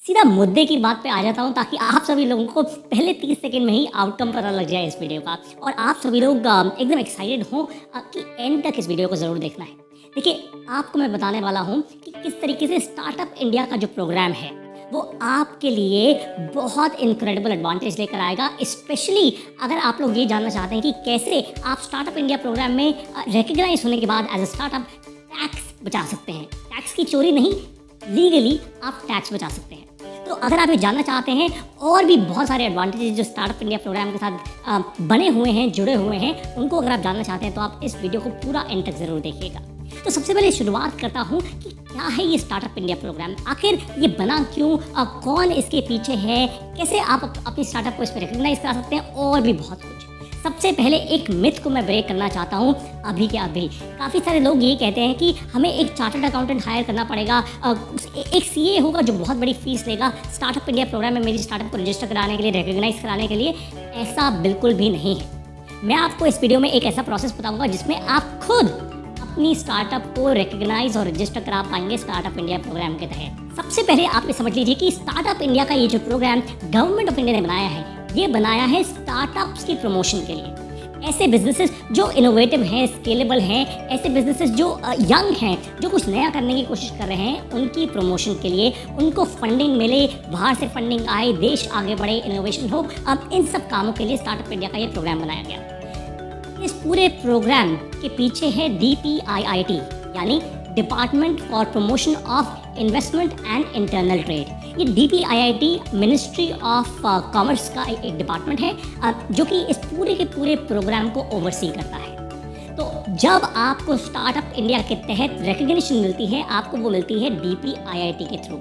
सीधा मुद्दे की बात पे आ जाता हूँ ताकि आप सभी लोगों को पहले 30 सेकंड में ही आउटकम पता लग जाए इस वीडियो का और आप सभी लोग एकदम एक्साइटेड हों कि एंड तक इस वीडियो को ज़रूर देखना है। देखिए, आपको मैं बताने वाला हूँ कि किस तरीके से स्टार्टअप इंडिया का जो प्रोग्राम है वो आपके लिए बहुत इनक्रेडिबल एडवांटेज लेकर आएगा, स्पेशली अगर आप लोग ये जानना चाहते हैं कि कैसे आप स्टार्टअप इंडिया प्रोग्राम में रिकग्नाइज होने के बाद एज अ स्टार्टअप टैक्स बचा सकते हैं। टैक्स की चोरी नहीं, लीगली आप टैक्स बचा सकते हैं। तो अगर आप ये जानना चाहते हैं और भी बहुत सारे एडवांटेजेस जो स्टार्टअप इंडिया प्रोग्राम के साथ बने हुए हैं, जुड़े हुए हैं, उनको अगर आप जानना चाहते हैं तो आप इस वीडियो को पूरा एंड तक ज़रूर देखिएगा। तो सबसे पहले शुरुआत करता हूँ कि क्या है ये स्टार्टअप इंडिया प्रोग्राम, आखिर ये बना क्यों, कौन इसके पीछे है, कैसे आप अपनी स्टार्टअप को इस पर रिकग्नाइज करा सकते हैं और भी बहुत कुछ। सबसे पहले एक मिथ को मैं ब्रेक करना चाहता हूँ अभी के अभी। काफ़ी सारे लोग ये कहते हैं कि हमें एक चार्टर्ड अकाउंटेंट हायर करना पड़ेगा, एक सीए होगा जो बहुत बड़ी फीस लेगा स्टार्टअप इंडिया प्रोग्राम में मेरी स्टार्टअप को रजिस्टर कराने के लिए, रिकग्नाइज कराने के लिए। ऐसा बिल्कुल भी नहीं है। मैं आपको इस वीडियो में एक ऐसा प्रोसेस बताऊँगा जिसमें आप खुद अपनी स्टार्टअप को रिकग्नाइज और रजिस्टर करा पाएंगे स्टार्टअप इंडिया प्रोग्राम के तहत। सबसे पहले आप ये समझ लीजिए कि स्टार्टअप इंडिया का ये जो प्रोग्राम गवर्नमेंट ऑफ इंडिया ने बनाया है, ये बनाया है स्टार्टअप्स की प्रमोशन के लिए। ऐसे बिजनेसेस जो इनोवेटिव हैं, स्केलेबल हैं, ऐसे बिजनेसेस जो यंग हैं, जो कुछ नया करने की कोशिश कर रहे हैं, उनकी प्रमोशन के लिए, उनको फंडिंग मिले, बाहर से फंडिंग आए, देश आगे बढ़े, इनोवेशन हो, अब इन सब कामों के लिए स्टार्टअप इंडिया का ये प्रोग्राम बनाया गया। इस पूरे प्रोग्राम के पीछे है DPIIT यानी department for promotion of investment and internal trade. ये DPIIT मिनिस्ट्री ऑफ कॉमर्स का एक डिपार्टमेंट है जो कि इस पूरे के पूरे प्रोग्राम को ओवरसी करता है। तो जब आपको स्टार्टअप इंडिया के तहत रिकग्निशन मिलती है, आपको वो मिलती है DPIIT के थ्रू।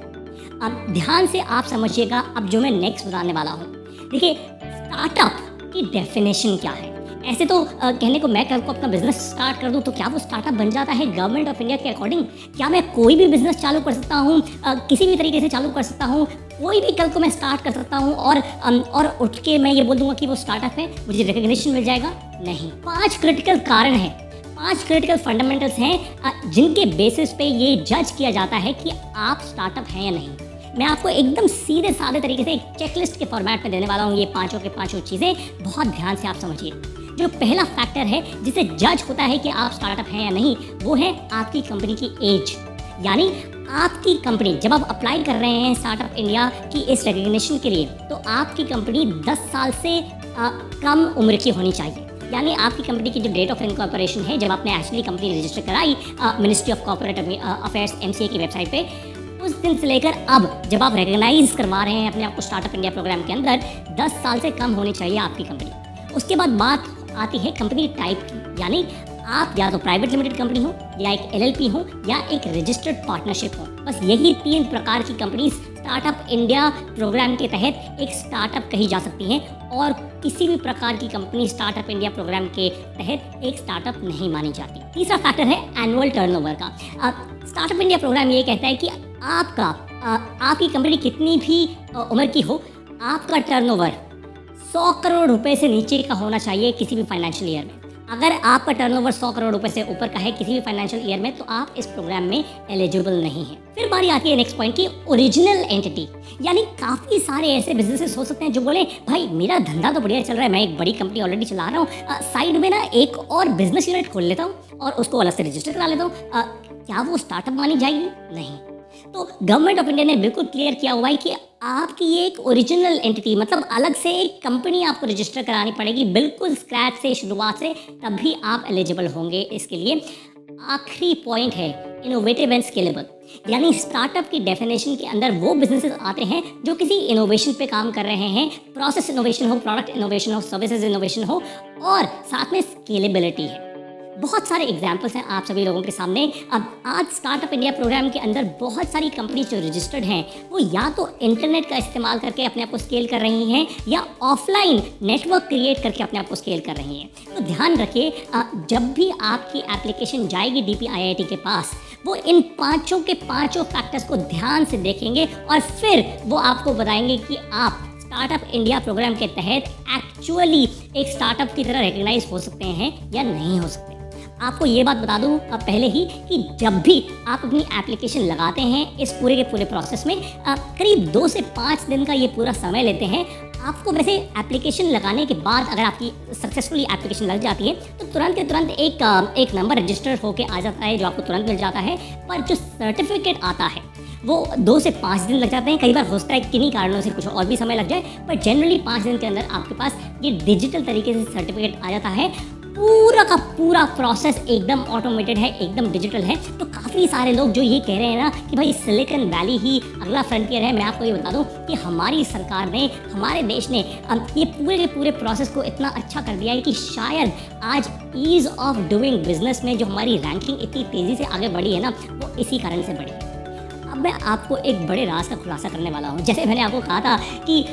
अब ध्यान से आप समझिएगा अब जो मैं नेक्स्ट बताने वाला हूँ। देखिए, स्टार्टअप की डेफिनेशन क्या है। ऐसे तो कहने को मैं कल को अपना बिजनेस स्टार्ट कर दूं तो क्या वो स्टार्टअप बन जाता है गवर्नमेंट ऑफ इंडिया के अकॉर्डिंग? क्या मैं कोई भी बिजनेस चालू कर सकता हूं, किसी भी तरीके से चालू कर सकता हूं, कोई भी कल को मैं स्टार्ट कर सकता हूं और उठ के मैं ये बोल दूंगा कि वो स्टार्टअप है, मुझे रिकग्निशन मिल जाएगा? नहीं। 5 क्रिटिकल कारण हैं, 5 क्रिटिकल फंडामेंटल्स हैं जिनके बेसिस पे ये जज किया जाता है कि आप स्टार्टअप हैं या नहीं। मैं आपको एकदम सीधे साधे तरीके से एक चेकलिस्ट के फॉर्मेट में देने वाला हूँ ये पांचों के पांचों चीज़ें। बहुत ध्यान से आप समझिए। जो पहला फैक्टर है जिसे जज होता है कि आप स्टार्टअप हैं या नहीं, वो है आपकी कंपनी की एज। यानी आपकी कंपनी जब आप अप्लाई कर रहे हैं स्टार्टअप इंडिया की इस रिकग्निशन के लिए, तो आपकी कंपनी 10 साल से कम उम्र की होनी चाहिए। यानी आपकी कंपनी की जो डेट ऑफ इनकॉर्पोरेशन है, जब आपने एक्चुअली कंपनी रजिस्टर कराई ministry of corporate affairs MCA की वेबसाइट पे, उस दिन से लेकर अब जब आप रिकग्नाइज करवा रहे हैं अपने आप को स्टार्टअप इंडिया प्रोग्राम के अंदर, 10 साल से कम होनी चाहिए आपकी कंपनी। उसके बाद बात आती है कंपनी टाइप की। यानी आप या तो प्राइवेट लिमिटेड कंपनी हो, या एक LLP हो, या एक रजिस्टर्ड पार्टनरशिप हो। बस यही 3 प्रकार की कंपनी स्टार्टअप इंडिया प्रोग्राम के तहत एक स्टार्टअप कही जा सकती हैं और किसी भी प्रकार की कंपनी स्टार्टअप इंडिया प्रोग्राम के तहत एक स्टार्टअप नहीं मानी जाती। तीसरा फैक्टर है एनुअल टर्नओवर का। स्टार्टअप इंडिया प्रोग्राम ये कहता है कि आपकी कंपनी कितनी भी उम्र की हो, आपका टर्नओवर 100 करोड़ रुपए से नीचे का होना चाहिए किसी भी फाइनेंशियल ईयर में। अगर आपका टर्नओवर 100 करोड़ रुपए से ऊपर का है किसी भी फाइनेंशियल ईयर में, तो आप इस प्रोग्राम में एलिजिबल नहीं है। फिर बारी आती है नेक्स्ट पॉइंट की ओरिजिनल एंटिटी। यानी काफ़ी सारे ऐसे बिजनेसेस हो सकते हैं जो बोले, भाई मेरा धंधा तो बढ़िया चल रहा है, मैं एक बड़ी कंपनी ऑलरेडी चला रहा हूँ, साइड में ना एक और बिजनेस यूनिट खोल लेता हूँ और उसको अलग से रजिस्टर करा लेता हूँ। क्या वो स्टार्टअप मानी जाएगी? नहीं। तो गवर्नमेंट ऑफ इंडिया ने बिल्कुल क्लियर किया हुआ है कि आपकी ये एक ओरिजिनल एंटिटी, मतलब अलग से एक कंपनी आपको रजिस्टर करानी पड़ेगी, बिल्कुल स्क्रैच से, शुरुआत से, तभी आप एलिजिबल होंगे इसके लिए। आखिरी पॉइंट है इनोवेटिव एंड स्केलेबल। यानी स्टार्टअप की डेफिनेशन के अंदर वो बिजनेसेस आते हैं जो किसी इनोवेशन पे काम कर रहे हैं, प्रोसेस इनोवेशन हो, प्रोडक्ट इनोवेशन हो, सर्विसेज इनोवेशन हो, और साथ में स्केलेबिलिटी है। बहुत सारे एग्जाम्पल्स हैं आप सभी लोगों के सामने। अब आज स्टार्टअप इंडिया प्रोग्राम के अंदर बहुत सारी कंपनीज जो रजिस्टर्ड हैं, वो या तो इंटरनेट का इस्तेमाल करके अपने आप को स्केल कर रही हैं, या ऑफलाइन नेटवर्क क्रिएट करके अपने आप को स्केल कर रही हैं। तो ध्यान रखिए, जब भी आपकी एप्लीकेशन जाएगी DPIIT के पास, वो इन पांचों के पांचों फैक्टर्स को ध्यान से देखेंगे और फिर वो आपको बताएंगे कि आप स्टार्टअप इंडिया प्रोग्राम के तहत एक्चुअली एक स्टार्टअप की तरह रिकग्नाइज हो सकते हैं या नहीं हो सकते। आपको ये बात बता दूं पहले ही कि जब भी आप अपनी एप्लीकेशन लगाते हैं इस पूरे के पूरे प्रोसेस में करीब 2 से 5 दिन का ये पूरा समय लेते हैं। आपको वैसे एप्लीकेशन लगाने के बाद अगर आपकी सक्सेसफुली एप्लीकेशन लग जाती है तो तुरंत के तुरंत एक नंबर रजिस्टर होके आ जाता है जो आपको तुरंत मिल जाता है। पर जो सर्टिफिकेट आता है वो 2 से 5 दिन लग जाते हैं। कई बार हो सकता है किन्हीं कारणों से कुछ और भी समय लग जाए, पर जनरली 5 दिन के अंदर आपके पास ये डिजिटल तरीके से सर्टिफिकेट आ जाता है। पूरा का पूरा प्रोसेस एकदम ऑटोमेटेड है, एकदम डिजिटल है। तो काफ़ी सारे लोग जो ये कह रहे हैं ना कि भाई सिलिकॉन वैली ही अगला फ्रंटियर है, मैं आपको ये बता दूं कि हमारी सरकार ने, हमारे देश ने ये पूरे के पूरे प्रोसेस को इतना अच्छा कर दिया है कि शायद आज ईज़ ऑफ डूइंग बिजनेस में जो हमारी रैंकिंग इतनी तेज़ी से आगे बढ़ी है ना, वो इसी कारण से बढ़ी। अब मैं आपको एक बड़े राज का खुलासा करने वाला हूँ। जैसे मैंने आपको कहा था कि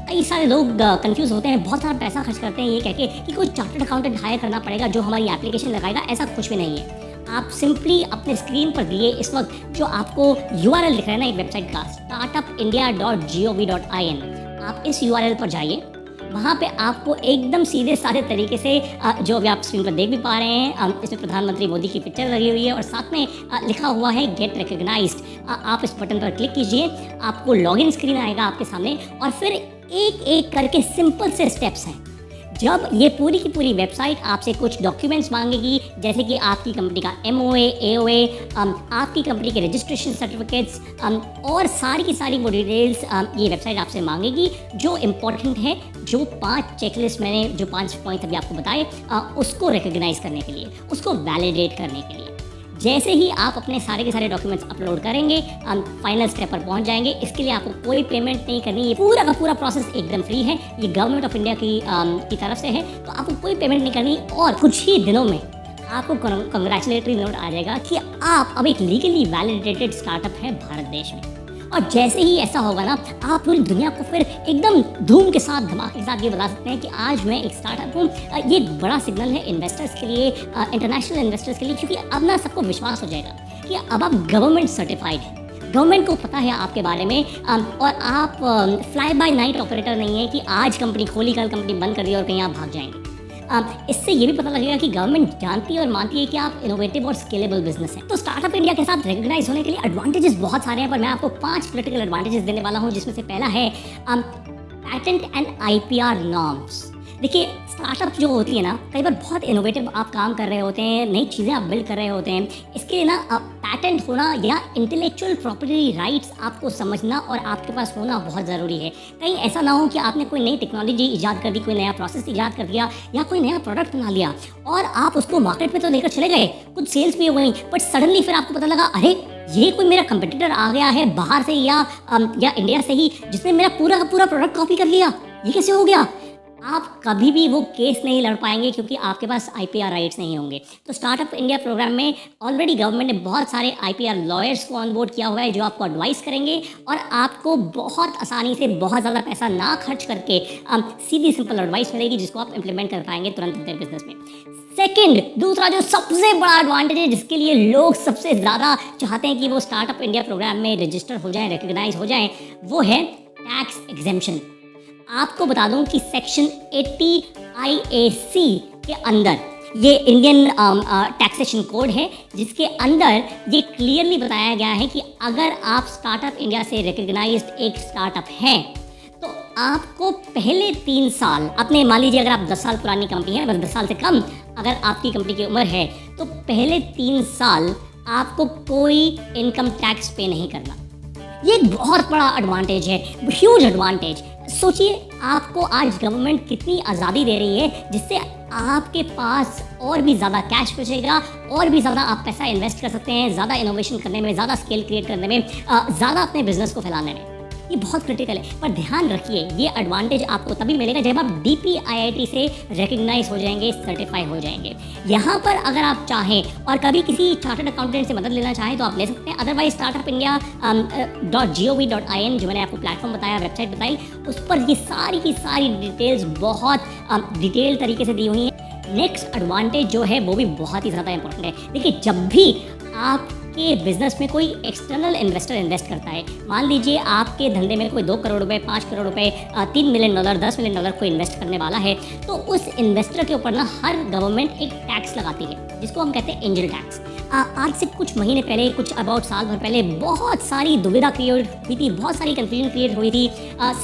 कई सारे लोग कंफ्यूज होते हैं, बहुत सारा पैसा खर्च करते हैं ये कह के कि कोई चार्टर्ड अकाउंटेंट हायर करना पड़ेगा जो हमारी एप्लीकेशन लगाएगा। ऐसा कुछ भी नहीं है। आप सिंपली अपने स्क्रीन पर दिए इस वक्त जो आपको URL दिख रहा है ना एक वेबसाइट का, startupindia.gov.in, आप इस URL पर जाइए। वहाँ पे आपको एकदम सीधे साधे तरीके से जो भी आप स्क्रीन पर देख भी पा रहे हैं, इसमें प्रधानमंत्री मोदी की पिक्चर लगी हुई है और साथ में लिखा हुआ है गेट रिकग्नाइज्ड। आप इस बटन पर क्लिक कीजिए, आपको लॉगिन स्क्रीन आएगा आपके सामने और फिर एक एक करके सिंपल से स्टेप्स हैं। जब ये पूरी की पूरी वेबसाइट आपसे कुछ डॉक्यूमेंट्स मांगेगी, जैसे कि आपकी कंपनी का MOA, AOA, आपकी कंपनी के रजिस्ट्रेशन सर्टिफिकेट्स और सारी की सारी वो डिटेल्स ये वेबसाइट आपसे मांगेगी। जो इम्पोर्टेंट है, जो 5 चेकलिस्ट मैंने जो 5 पॉइंट अभी आपको बताए, उसको रिकग्नाइज करने के लिए, उसको वैलिडेट करने के लिए। जैसे ही आप अपने सारे के सारे डॉक्यूमेंट्स अपलोड करेंगे, फाइनल स्टेप पर पहुंच जाएंगे। इसके लिए आपको कोई पेमेंट नहीं करनी, ये पूरा का पूरा प्रोसेस एकदम फ्री है। ये गवर्नमेंट ऑफ इंडिया की तरफ से है, तो आपको कोई पेमेंट नहीं करनी और कुछ ही दिनों में आपको कंग्रेचुलेटरी नोट आ जाएगा कि आप अब एक लीगली वैलिडेटेड स्टार्टअप है भारत देश में। और जैसे ही ऐसा होगा ना, आप पूरी दुनिया को फिर एकदम धूम के साथ, धमाके के साथ ये बता सकते हैं कि आज मैं एक स्टार्टअप हूँ। ये एक बड़ा सिग्नल है इन्वेस्टर्स के लिए, इंटरनेशनल इन्वेस्टर्स के लिए, क्योंकि अब ना सबको विश्वास हो जाएगा कि अब आप गवर्नमेंट सर्टिफाइड है, गवर्नमेंट को पता है आपके बारे में और आप फ्लाई बाय नाइट ऑपरेटर नहीं है कि आज कंपनी खोली कल कंपनी बंद कर दी और कहीं आप भाग जाएंगे। इससे ये भी पता लगेगा कि गवर्नमेंट जानती है और मानती है कि आप इनोवेटिव और स्केलेबल बिजनेस है। तो स्टार्टअप इंडिया के साथ रिकग्नाइज होने के लिए एडवांटेजेस बहुत सारे हैं, पर मैं आपको 5 क्रिटिकल एडवांटेजेस देने वाला हूं, जिसमें से पहला है पैटेंट एंड IPR नॉर्म्स। देखिए, स्टार्टअप जो होती है ना, कई बार बहुत इनोवेटिव आप काम कर रहे होते हैं, नई चीज़ें आप बिल्ड कर रहे होते हैं। इसके लिए ना पैटेंट होना या इंटेलेक्चुअल प्रॉपर्टी राइट्स आपको समझना और आपके पास होना बहुत ज़रूरी है। कहीं ऐसा ना हो कि आपने कोई नई टेक्नोलॉजी ईजाद कर दी, कोई नया प्रोसेस ईजाद कर दिया या कोई नया प्रोडक्ट बना लिया और आप उसको मार्केट में तो लेकर चले गए, कुछ सेल्स भी हो गई, बट सडनली फिर आपको पता लगा अरे ये कोई मेरा कंपटीटर आ गया है बाहर से या इंडिया से ही, जिसने मेरा पूरा का पूरा प्रोडक्ट कॉपी कर लिया। ये कैसे हो गया? आप कभी भी वो केस नहीं लड़ पाएंगे क्योंकि आपके पास IPR राइट्स नहीं होंगे। तो स्टार्टअप इंडिया प्रोग्राम में ऑलरेडी गवर्नमेंट ने बहुत सारे IPR लॉयर्स को ऑनबोर्ड किया हुआ है जो आपको एडवाइस करेंगे और आपको बहुत आसानी से, बहुत ज़्यादा पैसा ना खर्च करके सीधी सिंपल एडवाइस मिलेगी जिसको आप इंप्लीमेंट कर पाएंगे तुरंत अपने बिजनेस में। सेकंड, दूसरा जो सबसे बड़ा एडवांटेज है जिसके लिए लोग सबसे ज़्यादा चाहते हैं कि वो स्टार्टअप इंडिया प्रोग्राम में रजिस्टर हो जाएं, रिकग्नाइज हो जाएं, वो है टैक्स एग्जेम्पशन। आपको बता दूं कि सेक्शन 80 IAC के अंदर, ये इंडियन टैक्सेशन कोड है जिसके अंदर ये क्लियरली बताया गया है कि अगर आप स्टार्टअप इंडिया से रिकग्नाइज्ड एक स्टार्टअप हैं तो आपको पहले 3 साल, अपने मान लीजिए अगर आप 10 साल पुरानी कंपनी है, बस 10 साल से कम अगर आपकी कंपनी की उम्र है, तो पहले 3 साल आपको कोई इनकम टैक्स पे नहीं करना। ये एक बहुत बड़ा एडवांटेज है, ह्यूज एडवांटेज। सोचिए, आपको आज गवर्नमेंट कितनी आज़ादी दे रही है जिससे आपके पास और भी ज़्यादा कैश बचेगा, और भी ज़्यादा आप पैसा इन्वेस्ट कर सकते हैं, ज़्यादा इनोवेशन करने में, ज़्यादा स्केल क्रिएट करने में, ज़्यादा अपने बिजनेस को फैलाने में। ये बहुत क्रिटिकल है। पर ध्यान रखिए, ये एडवांटेज आपको तभी मिलेगा जब आप DPIIT से रिकग्नाइज हो जाएंगे, सर्टिफाई हो जाएंगे। यहाँ पर अगर आप चाहें और कभी किसी चार्टर्ड अकाउंटेंट से मदद लेना चाहें तो आप ले सकते हैं। अदरवाइज startupindia.gov.in जो मैंने आपको प्लेटफॉर्म बताया, वेबसाइट बताई, उस पर ये सारी की सारी डिटेल्स बहुत डिटेल तरीके से दी हुई हैं। नेक्स्ट एडवांटेज जो है वो भी बहुत ही ज़्यादा इंपॉर्टेंट है। देखिए, जब भी आप आपके बिजनेस में कोई एक्सटर्नल इन्वेस्टर इन्वेस्ट करता है, मान लीजिए आपके धंधे में कोई 2 करोड़ रुपए, 5 करोड़ रुपए, $3 मिलियन, $10 मिलियन कोई इन्वेस्ट करने वाला है, तो उस इन्वेस्टर के ऊपर ना हर गवर्नमेंट एक टैक्स लगाती है जिसको हम कहते हैं एंजल टैक्स। आज से कुछ महीने पहले, कुछ अबाउट साल भर पहले बहुत सारी दुविधा क्रिएट हुई थी, बहुत सारी कन्फ्यूजन क्रिएट हुई थी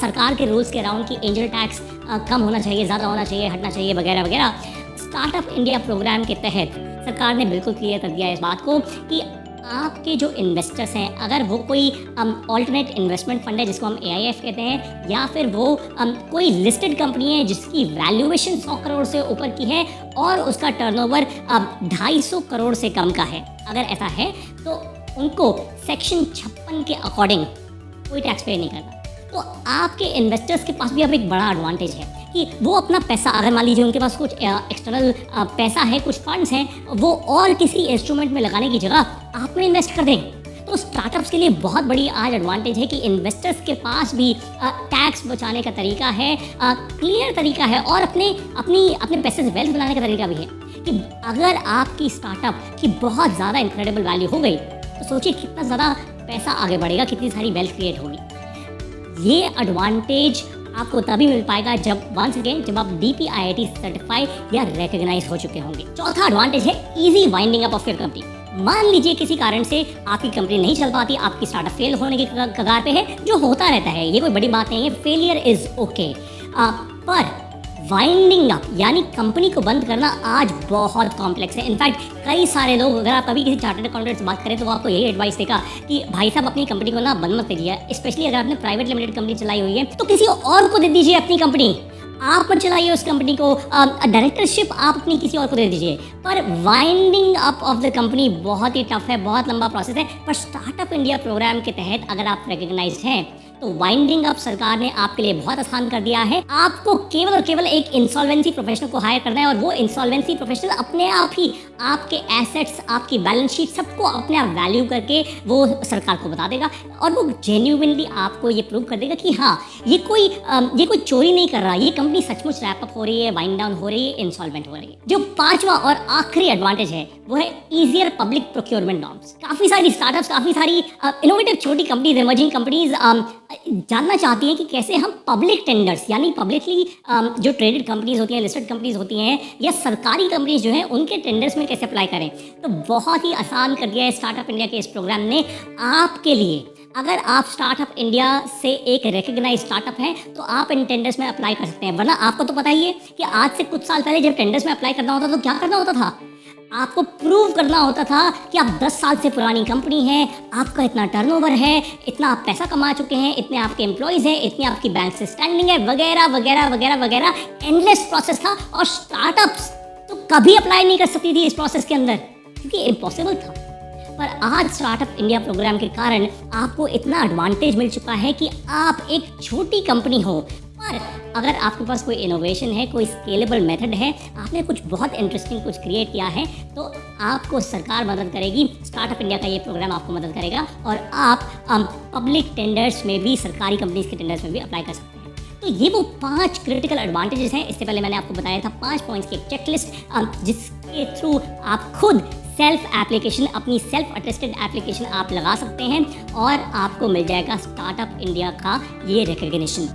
सरकार के रूल्स के अराउंड कि एंजल टैक्स कम होना चाहिए, ज़्यादा होना चाहिए, हटना चाहिए, वगैरह वगैरह। स्टार्टअप इंडिया प्रोग्राम के तहत सरकार ने बिल्कुल क्लियर कर दिया इस बात को कि आपके जो इन्वेस्टर्स हैं, अगर वो कोई ऑल्टरनेट इन्वेस्टमेंट फंड है जिसको हम AIF कहते हैं, या फिर वो कोई लिस्टेड कंपनी है जिसकी वैल्यूएशन 100 करोड़ से ऊपर की है और उसका टर्नओवर 250 करोड़ से कम का है, अगर ऐसा है तो उनको सेक्शन 56 के अकॉर्डिंग कोई टैक्स पे नहीं करना। तो आपके इन्वेस्टर्स के पास भी अब एक बड़ा एडवांटेज है कि वो अपना पैसा, अगर मान लीजिए उनके पास कुछ एक्सटर्नल पैसा है, कुछ फंड्स हैं, वो और किसी इंस्ट्रूमेंट में लगाने की जगह आप में इन्वेस्ट कर दें। तो स्टार्टअप्स के लिए बहुत बड़ी आज एडवांटेज है कि इन्वेस्टर्स के पास भी टैक्स बचाने का तरीका है, क्लियर तरीका है, और अपने पैसे से वेल्थ बनाने का तरीका भी है कि अगर आपकी स्टार्टअप की बहुत ज़्यादा इनक्रेडिबल वैल्यू हो गई तो सोचिए कितना ज़्यादा पैसा आगे बढ़ेगा, कितनी सारी वेल्थ क्रिएट होगी। ये एडवांटेज आपको तभी मिल पाएगा जब वंस अगेन जब आप DPIIT सर्टिफाइड या रिकॉग्नाइज हो चुके होंगे। चौथा एडवांटेज है easy winding up of your company. मान लीजिए किसी कारण से आपकी कंपनी नहीं चल पाती, आपकी स्टार्टअप फेल होने की कगार पे है, जो होता रहता है, ये कोई बड़ी बात नहीं है, फेलियर इज ओके। पर वाइंडिंग अप यानी कंपनी को बंद करना आज बहुत कॉम्प्लेक्स है। इनफैक्ट कई सारे लोग, अगर आप कभी किसी चार्टर्ड अकाउंटेंट से बात करें तो वो आपको यही एडवाइस देगा कि भाई साहब अपनी कंपनी को ना बंद मत करिए, स्पेशली अगर आपने प्राइवेट लिमिटेड कंपनी चलाई हुई है तो किसी और को दे दीजिए अपनी कंपनी, आप मत चलाइए उस कंपनी को, डायरेक्टरशिप आप अपनी किसी और को दे दीजिए। पर winding up of the company बहुत ही टफ है, बहुत लंबा प्रोसेस है। पर स्टार्टअप इंडिया प्रोग्राम के तहत अगर आप रिकॉग्नाइज्ड हैं तो वाइंडिंग अप सरकार ने आपके लिए बहुत आसान कर दिया है। आपको केवल और केवल एक इंसॉल्वेंसी प्रोफेशनल को हायर करना है और वो इंसॉल्वेंसी प्रोफेशनल अपने आप ही आपके एसेट्स, आपकी बैलेंस शीट सबको अपने आप वैल्यू करके वो सरकार को बता देगा और वो जेन्युइनली आपको ये प्रूव कर देगा कि हाँ ये कोई चोरी नहीं कर रहा, ये कंपनी सचमुच रैप अप हो रही है, वाइंड डाउन हो रही है, इंसॉल्वेंट हो रही है। जो पांचवा और आखिरी एडवांटेज है वो है ईजियर पब्लिक प्रोक्योरमेंट नॉर्म्स। काफ़ी सारी स्टार्टअप्स, काफ़ी सारी इनोवेटिव छोटी कंपनीज, इमर्जिंग कंपनीज जानना चाहती हैं कि कैसे हम पब्लिक टेंडर्स यानी पब्लिकली जो ट्रेडेड कंपनीज होती हैं, लिस्टेड कंपनीज होती हैं या सरकारी कंपनीज जो हैं उनके टेंडर्स में कैसे अप्लाई करें। तो बहुत ही आसान कर दिया है स्टार्टअप इंडिया के इस प्रोग्राम ने आपके लिए। अगर आप स्टार्टअप इंडिया से एक रिकॉग्नाइज्ड स्टार्टअप हैं तो आप इन टेंडर्स में अप्लाई कर सकते हैं। वरना आपको तो पता ही है कि आज से कुछ साल पहले जब टेंडर्स में अप्लाई करना होता तो क्या करना होता था, आपको प्रूव करना होता था कि आप 10 साल से पुरानी कंपनी है, आपका इतना टर्नओवर है, इतना आप पैसा कमा चुके हैं, इतने आपके एम्प्लॉयज़ हैं, इतनी आपकी बैंक से स्टैंडिंग है, वगैरह वगैरह वगैरह वगैरह। एंडलेस प्रोसेस था और स्टार्टअप्स तो कभी अप्लाई नहीं कर सकती थी इस प्रोसेस के अंदर क्योंकि इम्पॉसिबल था। पर आज स्टार्टअप इंडिया प्रोग्राम के कारण आपको इतना एडवांटेज मिल चुका है कि आप एक छोटी कंपनी हो, पर अगर आपके पास कोई इनोवेशन है, कोई स्केलेबल मेथड है, आपने कुछ बहुत इंटरेस्टिंग कुछ क्रिएट किया है तो आपको सरकार मदद करेगी। स्टार्टअप इंडिया का ये प्रोग्राम आपको मदद करेगा और आप पब्लिक टेंडर्स में भी, सरकारी कंपनीज के टेंडर्स में भी अप्लाई कर सकते हैं। तो ये वो 5 क्रिटिकल एडवांटेजेस हैं। इससे पहले मैंने आपको बताया था 5 पॉइंट्स की एक चेकलिस्ट जिसके थ्रू आप खुद सेल्फ एप्लीकेशन, अपनी सेल्फ अटेस्टेड एप्लीकेशन आप लगा सकते हैं और आपको मिल जाएगा स्टार्टअप इंडिया का ये रिकॉग्निशन।